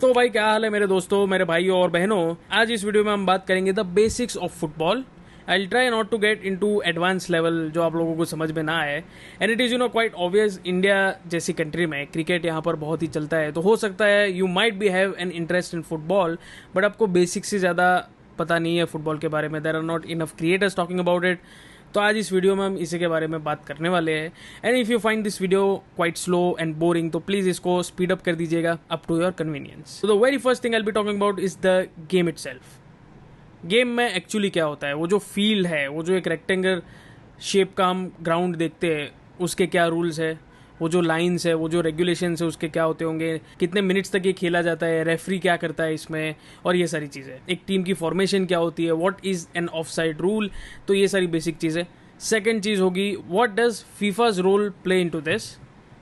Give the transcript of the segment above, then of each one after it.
तो भाई क्या हाल है मेरे दोस्तों, मेरे भाइयों और बहनों। आज इस वीडियो में हम बात करेंगे the basics of football. I try not to get into advance level जो आप लोगों को समझ में ना आए। And it is quite obvious, India जैसी कंट्री में क्रिकेट यहाँ पर बहुत ही चलता है, तो हो सकता है you might be have an interest in football, but आपको बेसिक्स से ज़्यादा पता नहीं है फुटबॉल के बारे में। There are not enough creators talking about it. तो आज इस वीडियो में हम इसी के बारे में बात करने वाले हैं। And if you find this video quite slow and boring तो प्लीज इसको स्पीड अप कर दीजिएगा अप टू योर कन्वीनियंस। तो the very first thing I will be talking about is the game itself. Game में actually क्या होता है, वो जो फील्ड है, वो जो एक रेक्टेंगल शेप का हम ग्राउंड देखते हैं, उसके क्या रूल्स है, वो जो लाइंस है, वो जो रेगुलेशंस है, उसके क्या होते होंगे, कितने मिनट्स तक ये खेला जाता है, रेफरी क्या करता है इसमें, और ये सारी चीज़ें। एक टीम की फॉर्मेशन क्या होती है, what is an offside rule, तो ये सारी बेसिक चीज़ें। सेकेंड चीज़ होगी what does FIFA's role play into this.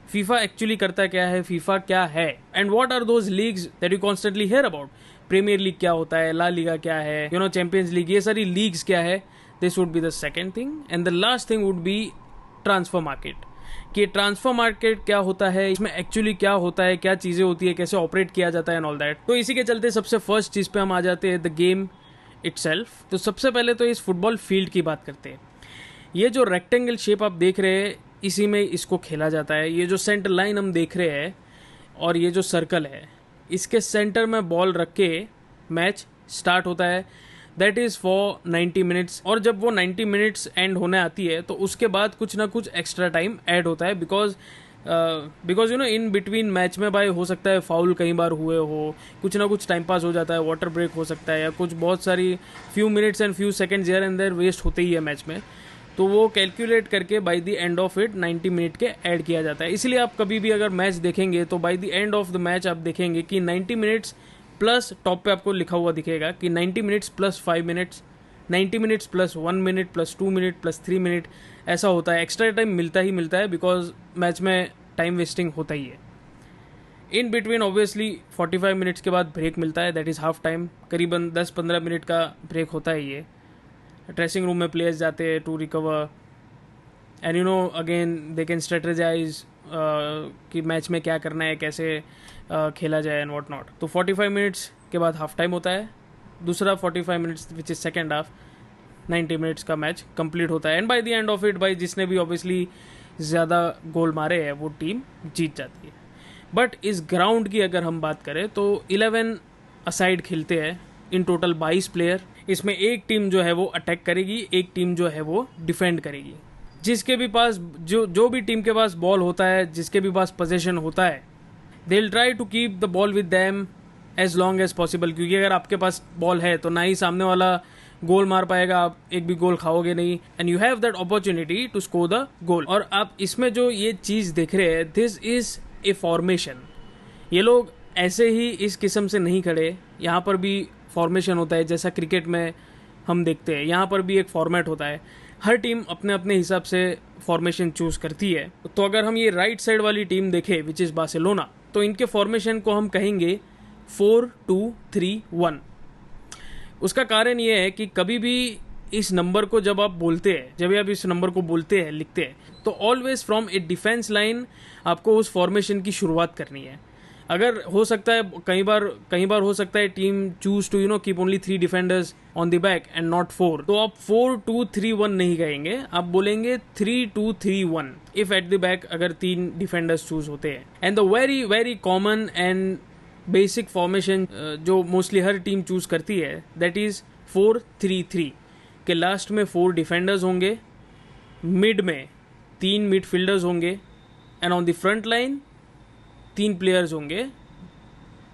FIFA actually करता क्या है, फीफा क्या है, and what are those leagues that you constantly hear about. Premier league क्या होता है, ला लीगा क्या है, चैंपियंस लीग, ये सारी लीग्स क्या है। This would be the second thing. And the last thing would be transfer market, कि ट्रांसफर मार्केट क्या होता है, इसमें एक्चुअली क्या होता है, क्या चीज़ें होती है, कैसे ऑपरेट किया जाता है एंड ऑल दैट। तो इसी के चलते सबसे फर्स्ट चीज़ पे हम आ जाते हैं, द गेम इटसेल्फ। तो सबसे पहले तो इस फुटबॉल फील्ड की बात करते हैं। ये जो रेक्टेंगल शेप आप देख रहे हैं, इसी में इसको खेला जाता है। ये जो सेंटर लाइन हम देख रहे हैं और ये जो सर्कल है, इसके सेंटर में बॉल रख के मैच स्टार्ट होता है। That is for 90 minutes. और जब वो 90 मिनट्स एंड होने आती है तो उसके बाद कुछ ना कुछ एक्स्ट्रा टाइम ऐड होता है, बिकॉज इन बिटवीन मैच में भाई हो सकता है फाउल कई बार हुए हो, कुछ ना कुछ टाइम पास हो जाता है, वाटर ब्रेक हो सकता है, या कुछ बहुत सारी few minutes and few seconds here and there waste होते ही है मैच में। तो वो कैलकुलेट करके by the end of it 90 minute के ऐड किया जाता है। इसलिए आप कभी भी अगर मैच देखेंगे तो bye the end of the match आप देखेंगे कि 90 मिनट्स प्लस, टॉप पे आपको लिखा हुआ दिखेगा कि 90 minutes plus 5 minutes, 90 minutes plus 1 minute plus 2 minute plus 3 minute, ऐसा होता है। एक्स्ट्रा टाइम मिलता ही मिलता है, बिकॉज मैच में टाइम वेस्टिंग होता ही है। इन बिटवीन ऑब्वियसली 45 मिनट्स के बाद ब्रेक मिलता है, दैट इज़ हाफ टाइम। करीबन 10-15 मिनट का ब्रेक होता है ये। ड्रेसिंग रूम में प्लेयर्स जाते हैं to recover, and again they can strategize कि मैच में क्या करना है, कैसे खेला जाए एंड वॉट नॉट। तो 45 मिनट्स के बाद हाफ टाइम होता है, दूसरा 45 minutes which is second half, 90 minutes का मैच कंप्लीट होता है। And bye the end of it, भाई जिसने भी ऑब्वियसली ज़्यादा गोल मारे हैं वो टीम जीत जाती है। बट इस ग्राउंड की अगर हम बात करें तो 11 असाइड खेलते हैं, इन टोटल 22 प्लेयर। इसमें एक टीम जो है वो अटैक करेगी, एक टीम जो है वो डिफेंड करेगी। जिसके भी पास जो भी टीम के पास बॉल होता है, जिसके भी पास पोजीशन होता है, they will try to keep the ball with them as long as possible. क्योंकि अगर आपके पास बॉल है तो ना ही सामने वाला गोल मार पाएगा, आप एक भी गोल खाओगे नहीं, and you have that opportunity to score the goal. और आप इसमें जो ये चीज़ देख रहे हैं, दिस इज ए फॉर्मेशन। ये लोग ऐसे ही इस किस्म से नहीं खड़े, यहाँ पर भी फॉर्मेशन होता है, जैसा क्रिकेट में हम देखते हैं। यहाँ पर भी एक फॉर्मेट होता है, हर टीम अपने अपने हिसाब से फॉर्मेशन चूज करती है। तो अगर हम ये राइट साइड वाली टीम देखें विच इज़ बार्सिलोना, तो इनके फॉर्मेशन को हम कहेंगे 4-2-3-1। उसका कारण ये है कि कभी भी इस नंबर को जब आप बोलते हैं, जब आप इस नंबर को बोलते हैं, लिखते हैं, तो always from A defence line आपको उस फॉर्मेशन की शुरुआत करनी है। अगर हो सकता है कई बार हो सकता है team choose to keep only 3 defenders on the back and not 4, तो आप 4-2-3-1 नहीं कहेंगे, आप बोलेंगे 3-2-3-1 इफ एट द बैक अगर 3 डिफेंडर्स चूज होते हैं। And the very very common and basic formation जो मोस्टली हर टीम चूज करती है, दैट इज 4-3-3 के लास्ट में 4 डिफेंडर्स होंगे, मिड में 3 मिडफील्डर्स होंगे, and on the front line 3 players होंगे।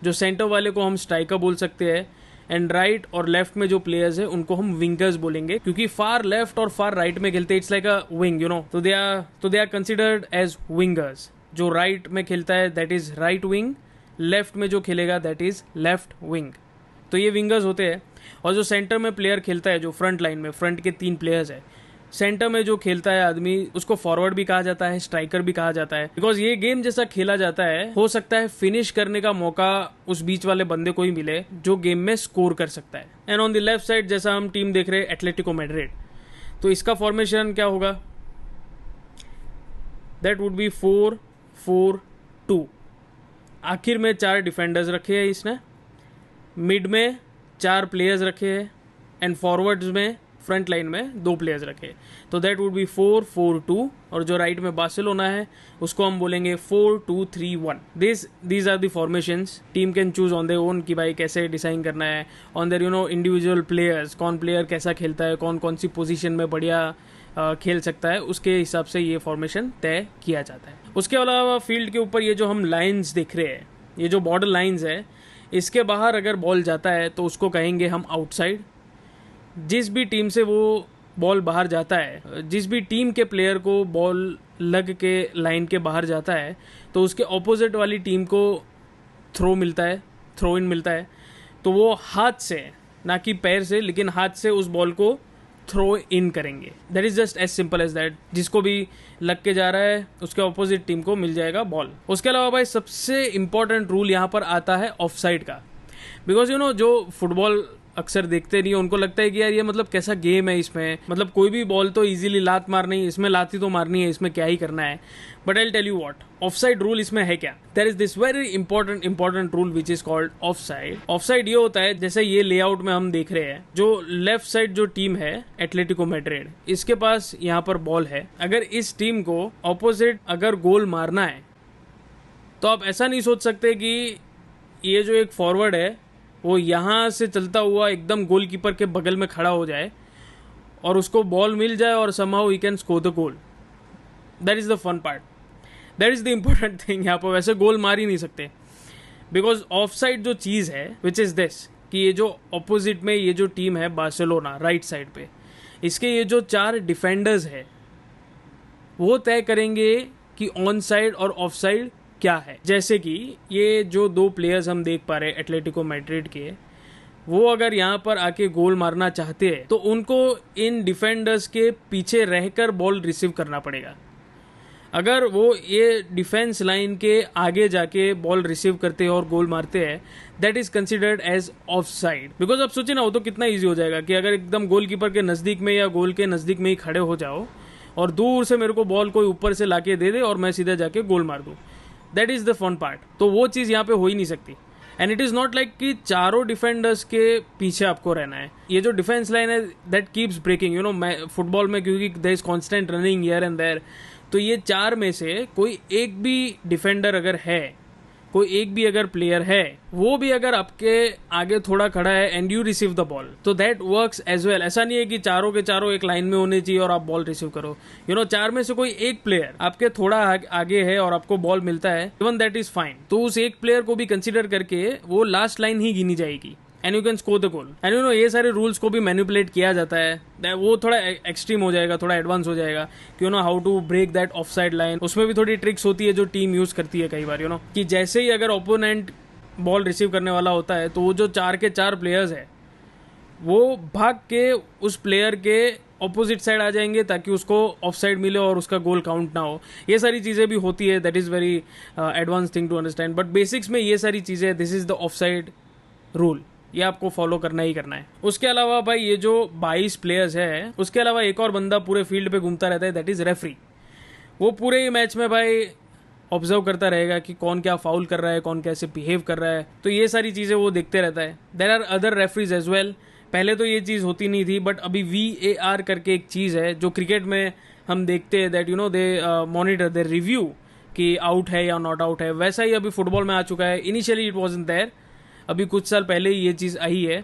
जो सेंटर वाले को हम स्ट्राइकर बोल सकते हैं, एंड राइट और लेफ्ट में जो प्लेयर्स है उनको हम विंगर्स बोलेंगे, क्योंकि फार लेफ्ट और फार राइट में खेलते हैं, इट्स लाइक अ विंग, तो they are considered as wingers. जो राइट में खेलता है that is right wing, left में जो खेलेगा दैट इज लेफ्ट विंग। तो ये विंगर्स होते हैं। और जो सेंटर में प्लेयर खेलता है, जो फ्रंट लाइन में फ्रंट के 3 प्लेयर्स है, सेंटर में जो खेलता है आदमी, उसको फॉरवर्ड भी कहा जाता है, स्ट्राइकर भी कहा जाता है। बिकॉज ये गेम जैसा खेला जाता है, हो सकता है फिनिश करने का मौका उस बीच वाले बंदे को ही मिले जो गेम में स्कोर कर सकता है। And on the left side जैसा हम टीम देख रहे हैं एटलेटिको मैड्रिड, तो इसका फॉर्मेशन क्या होगा, दैट वुड बी 4-4-2। आखिर में 4 डिफेंडर्स रखे हैं इसने, मिड में 4 प्लेयर्स रखे हैं एंड फॉरवर्ड्स में फ्रंट लाइन में 2 प्लेयर्स रखे। तो दैट वुड बी 4-4-2 और जो राइट में बार्सिलोना है उसको हम बोलेंगे 4-2-3-1। These are the formations. Team can choose on their own कि भाई कैसे डिसाइन करना है, ऑन देयर इंडिविजुअल प्लेयर्स, कौन प्लेयर कैसा खेलता है, कौन कौन सी पोजीशन में बढ़िया खेल सकता है, उसके हिसाब से ये फॉर्मेशन तय किया जाता है। उसके अलावा फील्ड के ऊपर ये जो हम लाइन्स देख रहे हैं, ये जो बॉर्डर लाइन्स है, इसके बाहर अगर बॉल जाता है तो उसको कहेंगे हम आउटसाइड। जिस भी टीम से वो बॉल बाहर जाता है, जिस भी टीम के प्लेयर को बॉल लग के लाइन के बाहर जाता है तो उसके ऑपोजिट वाली टीम को थ्रो इन मिलता है। तो वो हाथ से, ना कि पैर से, लेकिन हाथ से उस बॉल को थ्रो इन करेंगे। That is just as simple as that. जिसको भी लग के जा रहा है उसके ऑपोजिट टीम को मिल जाएगा बॉल। उसके अलावा भाई सबसे इंपॉर्टेंट रूल यहाँ पर आता है ऑफसाइड का। बिकॉज जो फुटबॉल अक्सर देखते नहीं है उनको लगता है कि यार ये मतलब कैसा गेम है, इसमें मतलब कोई भी बॉल तो इजीली लात मारनी है, इसमें लात ही तो मारनी है, इसमें क्या ही करना है। But I will tell you what, offside rule इसमें है क्या। There is this very important rule which is called offside. Offside ये होता है, जैसे ये लेआउट में हम देख रहे हैं, जो लेफ्ट साइड जो टीम है एटलेटिको मैड्रिड, इसके पास यहाँ पर बॉल है। अगर इस टीम को ऑपोजिट अगर गोल मारना है तो आप ऐसा नहीं सोच सकते कि ये जो एक फॉरवर्ड है वो यहाँ से चलता हुआ एकदम गोलकीपर के बगल में खड़ा हो जाए और उसको बॉल मिल जाए और समहाउ ही can score the goal. That is the fun part, that is the important thing. यहाँ पर वैसे गोल मार ही नहीं सकते, बिकॉज ऑफ साइड जो चीज़ है विच इज़ दिस, कि ये जो अपोजिट में ये जो टीम है बार्सिलोना राइट साइड पे, इसके ये जो 4 डिफेंडर्स है वो तय करेंगे कि ऑन साइड और ऑफ साइड क्या है। जैसे कि ये जो 2 प्लेयर्स हम देख पा रहे हैं एटलेटिको मैड्रिड के, वो अगर यहाँ पर आके गोल मारना चाहते हैं तो उनको इन डिफेंडर्स के पीछे रहकर बॉल रिसीव करना पड़ेगा। अगर वो ये डिफेंस लाइन के आगे जाके बॉल रिसीव करते हैं और गोल मारते हैं, that is considered as offside. Because आप सोचिए ना, वो तो कितना ईजी हो जाएगा कि अगर एकदम गोलकीपर के नज़दीक में या गोल के नज़दीक में ही खड़े हो जाओ और दूर से मेरे को बॉल कोई ऊपर से लाके दे दे और मैं सीधा जाके गोल मार दूँ। That is the fun part. तो वो चीज़ यहाँ पे हो ही नहीं सकती। And it is not like कि चारों डिफेंडर्स के पीछे आपको रहना है। ये जो डिफेंस लाइन है दैट कीप्स ब्रेकिंग, मैं फुटबॉल में, क्योंकि there is constant running here and there, तो ये 4 में से कोई एक भी डिफेंडर अगर है, कोई एक भी अगर प्लेयर है, वो भी अगर आपके आगे थोड़ा खड़ा है and you receive the ball, तो दैट वर्क्स एज वेल। ऐसा नहीं है कि चारों के चारों एक लाइन में होने चाहिए और आप बॉल रिसीव करो। 4 में से कोई एक प्लेयर आपके थोड़ा आगे है और आपको बॉल मिलता है, इवन दैट इज फाइन। तो उस एक प्लेयर को भी कंसिडर करके वो लास्ट लाइन ही गिनी जाएगी and you can score the goal. And ये सारे रूल्स को भी मैनिपुलेट किया जाता है। वो थोड़ा एक्सट्रीम हो जाएगा, थोड़ा एडवांस हो जाएगा कि how to break that offside line. उसमें भी थोड़ी ट्रिक्स होती है जो टीम यूज करती है कई बार, कि जैसे ही अगर ओपोनेंट बॉल रिसीव करने वाला होता है तो वो जो 4 के 4 प्लेयर्स है वो भाग के उस प्लेयर के ऑपोजिट साइड आ जाएंगे ताकि उसको ऑफ साइड मिले और उसका गोल काउंट ना हो। ये सारी चीज़ें भी होती है, that is very advance thing to understand. But basics में ये सारी चीज़ें, this is the offside rule, ये आपको फॉलो करना ही करना है। उसके अलावा भाई ये जो 22 प्लेयर्स है, उसके अलावा एक और बंदा पूरे फील्ड पे घूमता रहता है, दैट इज रेफरी। वो पूरे ही मैच में भाई ऑब्जर्व करता रहेगा कि कौन क्या फाउल कर रहा है, कौन कैसे बिहेव कर रहा है, तो ये सारी चीज़ें वो देखते रहता है। There are other referees as well. पहले तो ये चीज़ होती नहीं थी, बट अभी VAR करके एक चीज़ है जो क्रिकेट में हम देखते हैं, that they monitor, they review कि आउट है या नॉट आउट है। वैसा ही अभी फुटबॉल में आ चुका है। इनिशियली इट वॉजंट देयर, अभी कुछ साल पहले ही ये चीज़ आई है।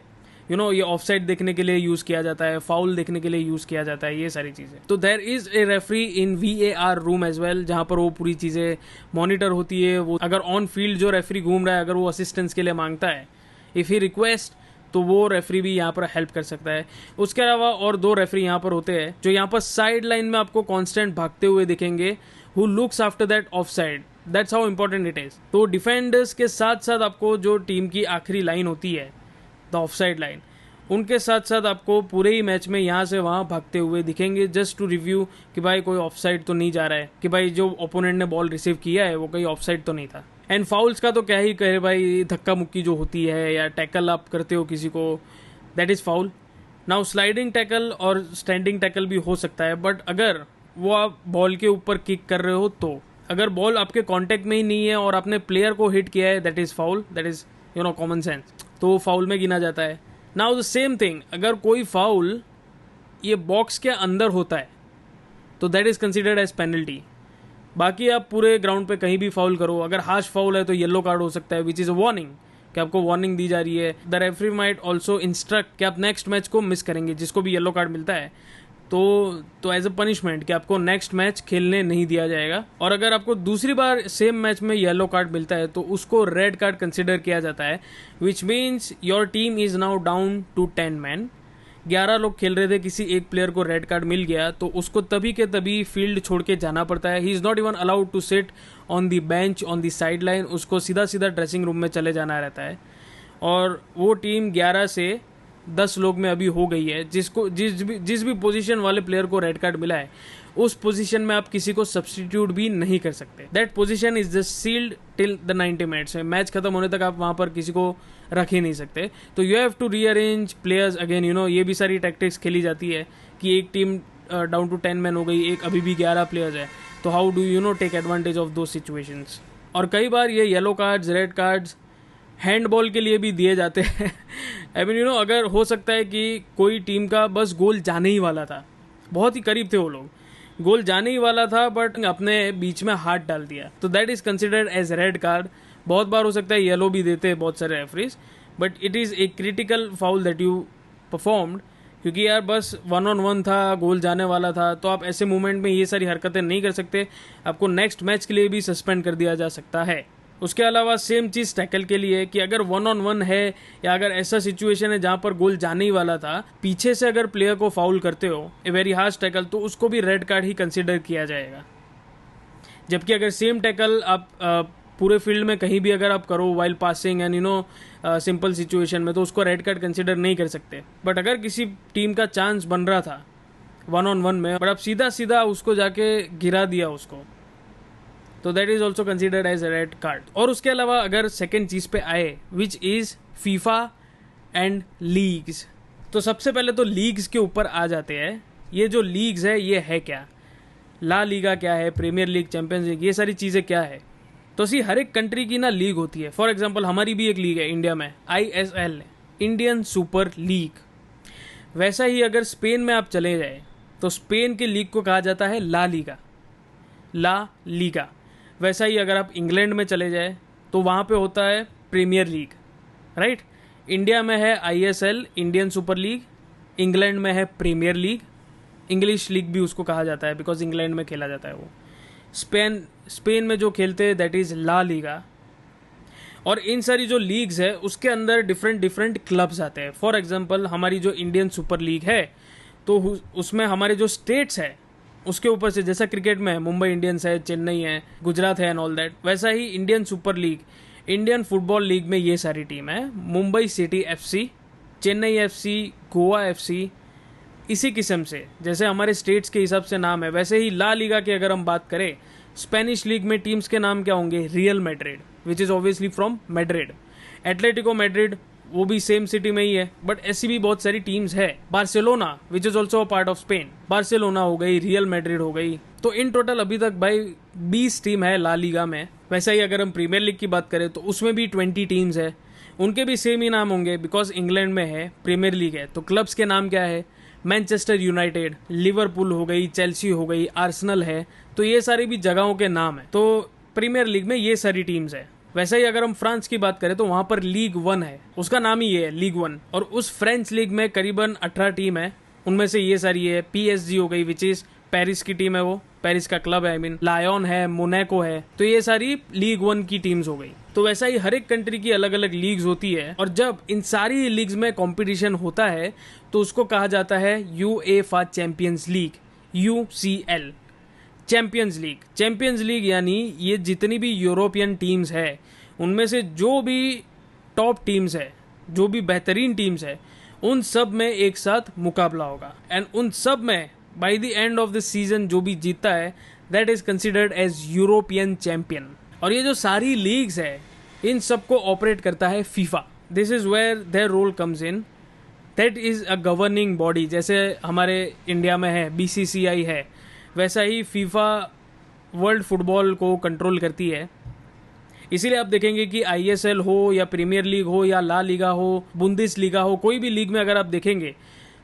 ये ऑफसाइड देखने के लिए यूज़ किया जाता है, फाउल देखने के लिए यूज़ किया जाता है, ये सारी चीज़ें। तो there is a referee in VAR room as well, जहाँ पर वो पूरी चीज़ें मॉनिटर होती है। वो अगर ऑन फील्ड जो रेफरी घूम रहा है, अगर वो असिस्टेंस के लिए मांगता है, इफ़ ही रिक्वेस्ट, तो वो रेफरी भी यहाँ पर हेल्प कर सकता है। उसके अलावा और 2 रेफरी यहाँ पर होते हैं जो यहाँ पर साइड लाइन में आपको कॉन्स्टेंट भागते हुए दिखेंगे, who looks after that of side. That's how important it is. तो डिफेंडर्स के साथ साथ आपको जो टीम की आखिरी लाइन होती है, द ऑफ साइड लाइन, उनके साथ साथ आपको पूरे ही मैच में यहाँ से वहाँ भागते हुए दिखेंगे, जस्ट टू रिव्यू कि भाई कोई ऑफ साइड तो नहीं जा रहा है, कि भाई जो ओपोनेंट ने बॉल रिसीव किया है वो कहीं ऑफ साइड तो नहीं था। एंड फाउल्स का तो क्या ही कहे भाई, धक्का मुक्की जो होती है या टैकल आप करते हो किसी को, that is foul. Now sliding tackle और स्टैंडिंग टैकल भी हो सकता है, बट अगर वो आप बॉल के ऊपर किक कर रहे हो तो अगर बॉल आपके कांटेक्ट में ही नहीं है और आपने प्लेयर को हिट किया है, that is foul, that is common sense, तो वो फाउल में गिना जाता है। नाउ द सेम थिंग, अगर कोई फाउल ये बॉक्स के अंदर होता है तो that is considered as penalty. बाकी आप पूरे ग्राउंड पे कहीं भी फाउल करो, अगर हार्श फाउल है तो येलो कार्ड हो सकता है, विच इज अ वार्निंग, कि आपको वार्निंग दी जा रही है। The referee might also instruct कि आप नेक्स्ट मैच को मिस करेंगे, जिसको भी येलो कार्ड मिलता है तो एज अ पनिशमेंट कि आपको नेक्स्ट मैच खेलने नहीं दिया जाएगा। और अगर आपको दूसरी बार सेम मैच में येलो कार्ड मिलता है तो उसको रेड कार्ड कंसिडर किया जाता है, which means your team is now down to 10 man. 11 लोग खेल रहे थे, किसी एक प्लेयर को रेड कार्ड मिल गया तो उसको तभी के तभी फील्ड छोड़ के जाना पड़ता है। He is not even allowed to sit on the bench on the side line, उसको सीधा सीधा ड्रेसिंग रूम में चले जाना रहता है। और वो टीम 11 से 10 लोग में अभी हो गई है, जिस भी पोजीशन वाले प्लेयर को रेड कार्ड मिला है उस पोजीशन में आप किसी को सब्स्टिट्यूट भी नहीं कर सकते। That position is just sealed till the 90 minutes. Match खत्म होने तक आप वहां पर किसी को रख ही नहीं सकते। तो you have to rearrange players again, ये भी सारी टैक्टिक्स खेली जाती है कि एक टीम डाउन टू 10 मैन हो गई, एक अभी भी 11 प्लेयर्स है, तो how do take advantage of those situations. और कई बार ये yellow cards, red cards handball के लिए भी दिए जाते हैं। आई मीन अगर हो सकता है कि कोई टीम का बस गोल जाने ही वाला था, बहुत ही करीब थे वो लोग, गोल जाने ही वाला था बट अपने बीच में हाथ डाल दिया, तो that is considered as red card. बहुत बार हो सकता है येलो भी देते हैं बहुत सारे referees, but it is a critical foul that you performed, क्योंकि यार बस 1-on-1 था, गोल जाने वाला था, तो आप ऐसे मूवमेंट में ये सारी हरकतें नहीं कर सकते, आपको नेक्स्ट मैच के लिए भी सस्पेंड कर दिया जा सकता है। उसके अलावा सेम चीज़ टैकल के लिए कि अगर 1-on-1 है या अगर ऐसा सिचुएशन है जहां पर गोल जाने ही वाला था, पीछे से अगर प्लेयर को फाउल करते हो ए वेरी हार्श टैकल, तो उसको भी रेड कार्ड ही कंसिडर किया जाएगा। जबकि अगर सेम टैकल आप पूरे फील्ड में कहीं भी अगर आप करो while passing and simple situation में, तो उसको रेड कार्ड कंसिडर नहीं कर सकते। बट अगर किसी टीम का चांस बन रहा था 1-on-1 में, बट आप सीधा सीधा उसको जाके गिरा दिया उसको, तो that is also considered as a red card. और उसके अलावा अगर सेकेंड चीज पे आए, which is FIFA and leagues, तो सबसे पहले तो लीग्स के ऊपर आ जाते हैं। ये जो लीग्स है ये है क्या, ला लीगा क्या है, प्रीमियर लीग, चैंपियंस लीग, ये सारी चीजें क्या है। तो हर एक कंट्री की ना लीग होती है। फॉर एग्जाम्पल हमारी भी एक लीग है इंडिया में, ISL, इंडियन सुपर लीग। वैसा ही अगर स्पेन में आप चले जाए तो स्पेन के लीग को कहा जाता है ला लीगा, ला लीगा। वैसा ही अगर आप इंग्लैंड में चले जाए तो वहाँ पे होता है प्रीमियर लीग, राइट। इंडिया में है ISL, Indian super league. England में है प्रीमियर लीग, इंग्लिश लीग भी उसको कहा जाता है बिकॉज इंग्लैंड में खेला जाता है वो। स्पेन में जो खेलते हैं दैट इज़ ला लीगा। और इन सारी जो लीग्स है उसके अंदर डिफरेंट क्लब्स आते हैं। फॉर एग्जांपल हमारी जो इंडियन सुपर लीग है तो उसमें हमारे जो स्टेट्स है उसके ऊपर से, जैसा क्रिकेट में है मुंबई इंडियंस है, चेन्नई है, गुजरात है एंड ऑल दैट, वैसा ही Indian super league, Indian football league में ये सारी टीम है। Mumbai city FC, Chennai FC, Goa FC, इसी किस्म से जैसे हमारे स्टेट्स के हिसाब से नाम है, वैसे ही ला लीगा की अगर हम बात करें, स्पेनिश लीग में टीम्स के नाम क्या होंगे, real Madrid which is obviously from Madrid, Atletico Madrid वो भी सेम सिटी में ही है, बट ऐसी भी बहुत सारी टीम्स है। Barcelona which is also a part of Spain, Barcelona हो गई, रियल मैड्रिड हो गई। तो इन टोटल अभी तक भाई 20 टीम है ला लीगा में। वैसा ही अगर हम प्रीमियर लीग की बात करें तो उसमें भी 20 टीम्स है, उनके भी सेम ही नाम होंगे बिकॉज इंग्लैंड में है, प्रीमियर लीग है। तो क्लब्स के नाम क्या है, मैनचेस्टर यूनाइटेड, लिवरपूल हो गई, चेल्सी हो गई, आर्सेनल है, तो ये सारी भी जगहों के नाम है। तो प्रीमियर लीग में ये सारी टीम्स है। वैसे ही अगर हम फ्रांस की बात करें तो वहां पर लीग 1 है, उसका नाम ही ये है लीग 1। और उस फ्रेंच लीग में करीबन 18 टीम है, उनमें से ये सारी है। PSG हो गई विच इज पेरिस की टीम है, वो पेरिस का क्लब है, आई मीन लायन है, मोनाको है, तो ये सारी लीग 1 की टीम्स हो गई। तो वैसा ही हर एक कंट्री की अलग अलग लीग्स होती है, और जब इन सारी लीग्स में कंपटीशन होता है तो उसको कहा जाता है UEFA champions league, UCL champions league. Champions league यानी ये जितनी भी यूरोपियन टीम्स है उनमें से जो भी टॉप टीम्स है, जो भी बेहतरीन टीम्स है, उन सब में एक साथ मुकाबला होगा। एंड उन सब में by the end of the season जो भी जीतता है that is considered as European champion. और ये जो सारी लीग्स है इन सबको ऑपरेट करता है FIFA. This is where their role comes in, that is a governing body. जैसे हमारे इंडिया में है BCCI है, वैसा ही फीफा वर्ल्ड फुटबॉल को कंट्रोल करती है। इसीलिए आप देखेंगे कि ISL हो या प्रीमियर लीग हो या ला लीगा हो, बुंदेस लीगा हो, कोई भी लीग में अगर आप देखेंगे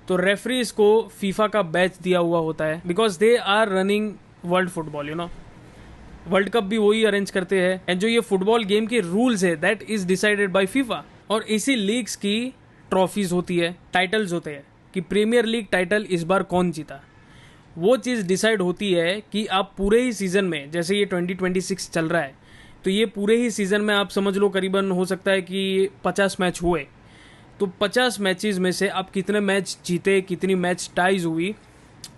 तो रेफरीज को फीफा का बैच दिया हुआ होता है, because they are running world football, you know. World cup भी वही अरेंज करते हैं, एंड जो ये फुटबॉल गेम के रूल्स है that is decided by FIFA. और इसी लीग्स की ट्रॉफीज होती है, टाइटल्स होते हैं कि प्रीमियर लीग टाइटल इस बार कौन जीता। वो चीज़ डिसाइड होती है कि आप पूरे ही सीजन में, जैसे ये 2026 चल रहा है, तो ये पूरे ही सीजन में आप समझ लो करीबन हो सकता है कि 50 मैच हुए, तो 50 मैचेस में से आप कितने मैच जीते, कितनी मैच टाइज हुई,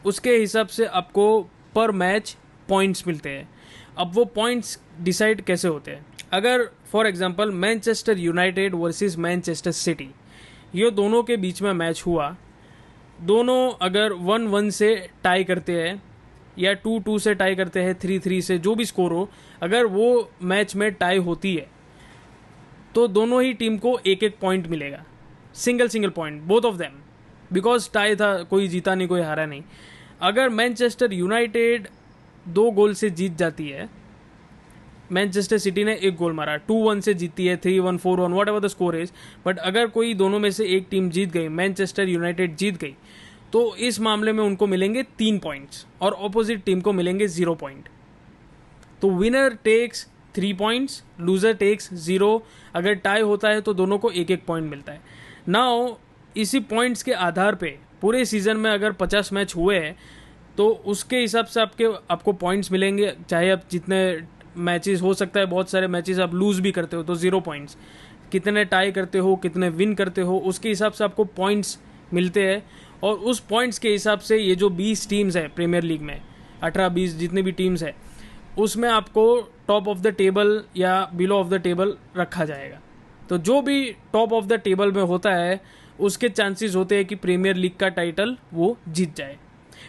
उसके हिसाब से आपको पर मैच पॉइंट्स मिलते हैं। अब वो पॉइंट्स डिसाइड कैसे होते हैं, अगर for example Manchester United versus Manchester city, ये दोनों के बीच में मैच हुआ, दोनों अगर 1-1 से टाई करते हैं या 2-2 से टाई करते हैं, 3-3 से, जो भी स्कोर हो, अगर वो मैच में टाई होती है तो दोनों ही टीम को एक एक पॉइंट मिलेगा, single point, both of them, because tie था, कोई जीता नहीं, कोई हारा नहीं। अगर मैनचेस्टर यूनाइटेड 2 गोल से जीत जाती है, मैनचेस्टर सिटी ने 1 गोल मारा, 2-1 से जीती है, 3-1, 4-1, what ever the score is, but अगर कोई दोनों में से एक टीम जीत गई, मैनचेस्टर यूनाइटेड जीत गई, तो इस मामले में उनको मिलेंगे 3 पॉइंट्स और ऑपोजिट टीम को मिलेंगे 0 पॉइंट। तो winner takes 3 points, loser takes 0। अगर टाई होता है तो दोनों को एक एक पॉइंट मिलता है। नाउ इसी पॉइंट्स के आधार पे पूरे सीजन में अगर 50 मैच हुए हैं तो उसके हिसाब से आपको पॉइंट्स मिलेंगे, चाहे आप जितने मैचेस, हो सकता है बहुत सारे मैचेस आप लूज भी करते हो तो 0 पॉइंट्स, कितने टाई करते हो, कितने विन करते हो, उसके हिसाब से आपको पॉइंट्स मिलते हैं। और उस पॉइंट्स के हिसाब से ये जो 20 टीम्स है प्रीमियर लीग में, 18-20 जितने भी टीम्स है, उसमें आपको टॉप ऑफ द टेबल या बिलो ऑफ द टेबल रखा जाएगा। तो जो भी टॉप ऑफ द टेबल में होता है उसके चांसेस होते हैं कि प्रीमियर लीग का टाइटल वो जीत जाए,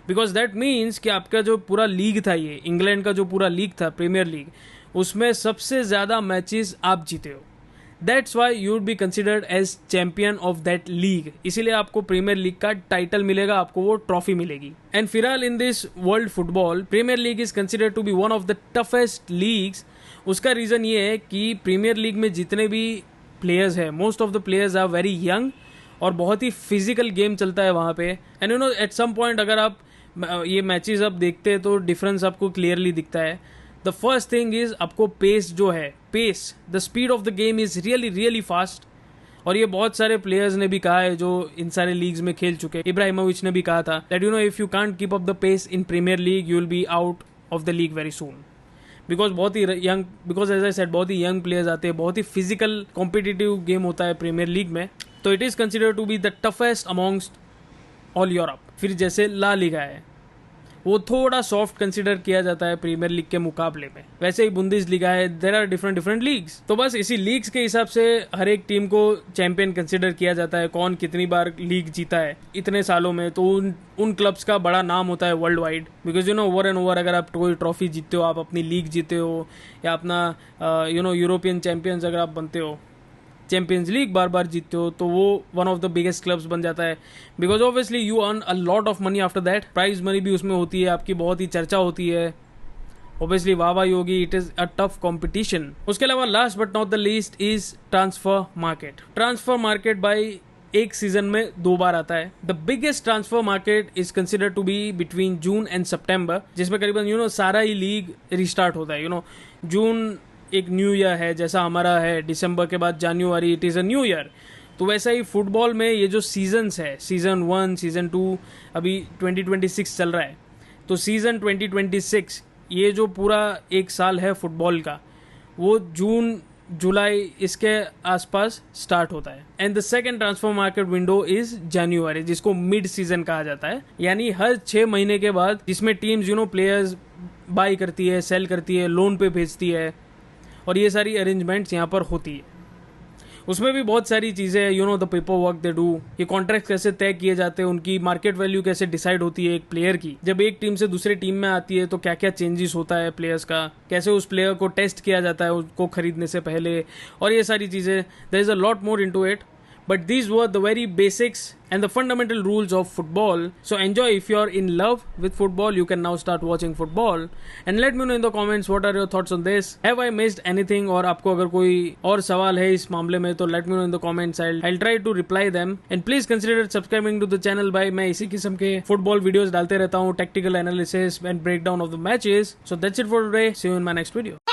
बिकॉज दैट मीन्स कि आपका जो पूरा लीग था, ये इंग्लैंड का जो पूरा लीग था प्रीमियर लीग, उसमें सबसे ज़्यादा मैचेस आप जीते हो, that's why you would be considered as champion of that league. इसीलिए आपको प्रीमियर लीग का टाइटल मिलेगा, आपको वो ट्रॉफी मिलेगी। एंड फिलहाल in this world football premier league is considered to be one of the toughest leagues. उसका reason ये है कि प्रीमियर लीग में जितने भी प्लेयर्स हैं, most of the players are very young और बहुत ही फिजिकल गेम चलता है वहाँ पे। And you know at some point अगर आप ये मैचेस आप देखते हैं तो डिफरेंस आपको क्लियरली दिखता है। द फर्स्ट थिंग इज आपको पेस जो है, pace, the speed of the game is really fast. और ये बहुत सारे प्लेयर्स ने भी कहा है जो इन सारे लीग्स में खेल चुके हैं। इब्राहिमोविच ने भी कहा था that you know if you can't keep up the pace in premier league you will be out of the league very soon, because बहुत ही young, because as I said बहुत ही यंग प्लेयर्स आते हैं, बहुत ही फिजिकल कॉम्पिटिटिव गेम होता है प्रीमियर लीग में। तो it is considered to be the toughest amongst all Europe. फिर जैसे ला लीगा है, वो थोड़ा सॉफ्ट कंसिडर किया जाता है प्रीमियर लीग के मुकाबले में। वैसे ही बुंदेस लीगा है, देयर आर डिफरेंट लीग्स। तो बस इसी लीग्स के हिसाब से हर एक टीम को चैंपियन कंसिडर किया जाता है, कौन कितनी बार लीग जीता है इतने सालों में। तो उन क्लब्स का बड़ा नाम होता है world wide, because you know over and over अगर आप कोई ट्रॉफी जीतते हो, आप अपनी लीग जीते हो या अपना यू नो यूरोपियन चैंपियंस अगर आप बनते हो, चैंपियंस लीग बार बार जीतते हो, तो वो one of the biggest clubs बन जाता है। Because obviously you earn a lot of money after that, prize money भी उसमें होती है, आपकी बहुत ही चर्चा होती है, ऑब्वियसली वाहवाही होगी। It is a tough competition. उसके अलावा last but not the least is transfer market. Transfer market बाई एक सीजन में 2 बार आता है। The biggest transfer market is consider to be between June and सितंबर, जिसमें करीबन यू नो सारा ही लीग रिस्टार्ट होता है। यू नो जून एक न्यू ईयर है, जैसा हमारा है दिसंबर के बाद जनवरी it is a new year. तो वैसा ही फुटबॉल में ये जो सीजन्स है, सीजन 1, सीजन 2, अभी 2026 चल रहा है, तो सीजन 2026 ये जो पूरा एक साल है फुटबॉल का, वो जून जुलाई इसके आसपास स्टार्ट होता है। And the second transfer market window is जनवरी, जिसको मिड सीजन कहा जाता है, यानी हर 6 महीने के बाद, जिसमें teams you know players by करती है, सेल करती है, लोन पे भेजती है, और ये सारी अरेंजमेंट्स यहाँ पर होती है। उसमें भी बहुत सारी चीज़ें, you know the paper work they do, ये कॉन्ट्रैक्ट कैसे तय किए जाते हैं, उनकी मार्केट वैल्यू कैसे डिसाइड होती है एक प्लेयर की, जब एक टीम से दूसरे टीम में आती है तो क्या क्या चेंजेस होता है प्लेयर्स का, कैसे उस प्लेयर को टेस्ट किया जाता है उसको खरीदने से पहले, और ये सारी चीज़ें। There is a lot more into it, but these were the very basics and the fundamental rules of football. So enjoy. If you're in love with football, you can now start watching football, and let me know in the comments what are your thoughts on this. Have I missed anything? और आपको अगर कोई और सवाल है इस मामले में तो let me know in the comments. I'll try to reply them, and please consider subscribing to the channel. by मैं इसी किस्म के फुटबॉल वीडियोस डालते रहता हूँ, tactical analysis and breakdown of the matches. So that's it for today. See you in my next video.